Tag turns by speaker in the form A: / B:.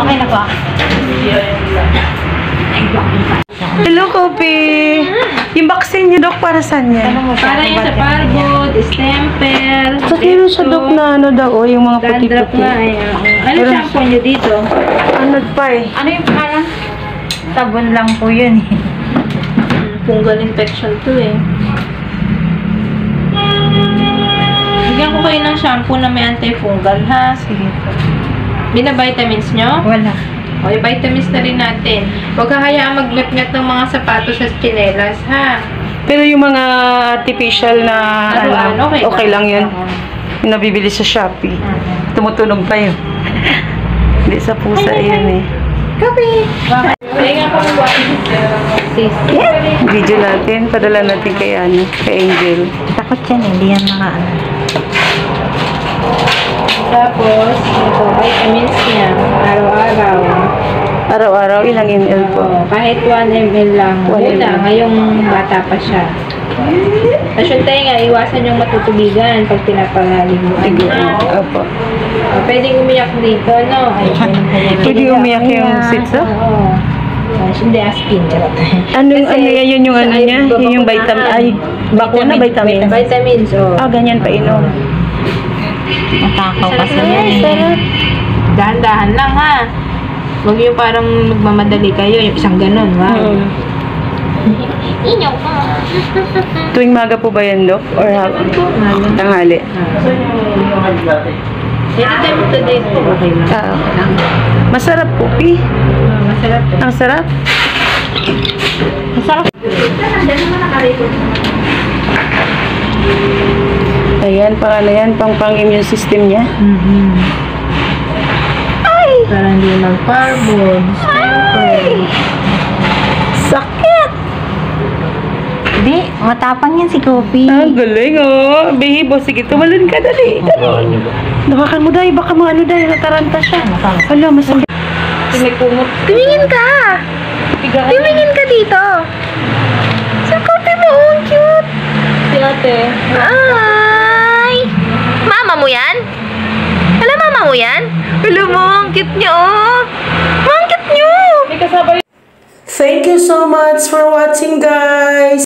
A: Okay na po.
B: Hello, Kopi. Yung vaccine niyo, Dok, para saan yan?
A: Para yan sa parvo, distemper,
B: Sa kilo sa Dok na ano daw, yung mga
A: dandruff
B: puti-puti.
A: nga eh. Ano shampoo nyo dito?
B: Ano pa eh?
C: Ano yung parang sabon lang po yun eh.
A: Fungal infection to eh. Bigyan ko kayo ng shampoo na may antifungal ha.
C: Sige po.
A: Bina-vitamins nyo?
C: Wala.
A: O, yung vitamins na rin natin. Huwag hahayaang magngat-ngat ng mga sapatos sa tsinelas ha.
B: Pero yung mga artificial na ano, okay lang yun. Yung nabibili sa Shopee. Tumutunog pa yun. Hindi sa pusa yan eh.
A: Copy! Kaya nga po
B: Video natin, padala natin kay Angel.
C: Takot yan eh. Hindi yan mga ano.
A: Tapos, ito, vitamins niya. Araw-araw.
B: Araw-araw, ilang ml po?
A: Kahit 1 ml lang.
B: 1
A: Una,
B: ml.
A: ngayong bata pa siya. Tapos yung tenga, iwasan yung matutubigan pag pinapaliguan.
B: Opo.
A: Pwedeng umiyak dito, no?
B: Pwede umiyak yung sitso?
A: Oo. Hindi, aspin.
B: Ano yan, yun yung ano niya? Yun yung vitamin, ay, bakuna vitamin.
A: Vitamins, oh.
B: Ah, ganyan pa inom.
C: Matakaw kasi yan eh.
A: Dahan-dahan lang, ha? Huwag yung parang magmamadali kayo, yung isang ganun, wow.
C: Inyaw ka.
B: Tuwing maga po ba yan, Dok? Or tanghali?
A: Anytime of the day po, okay lang.
B: Okay lang. Masarap po, Pi.
A: Masarap eh.
B: Ang sarap.
C: Masarap.
B: Ayan, pang ano yan, pang immune system niya.
A: Para hindi mag-parbo, distemper.
B: Sakit!
C: Hindi, matapang yan si Kopi.
B: Ang galing, oh. Behibo, sige, tumalun ka, dali. Nakakan mo, dahil, baka mga ano, dahil nataranta siya. Hala, masakit.
A: May kumot.
C: Tumingin ka! Tumingin ka dito! Si Kopi mo, ang cute!
A: Si ate.
C: Ay! Mama mo yan? Wala mama mo yan? Wala mo, ang cute niya, oh! Ang cute niyo!
A: May kasabay.
B: Thank you so much for watching, guys.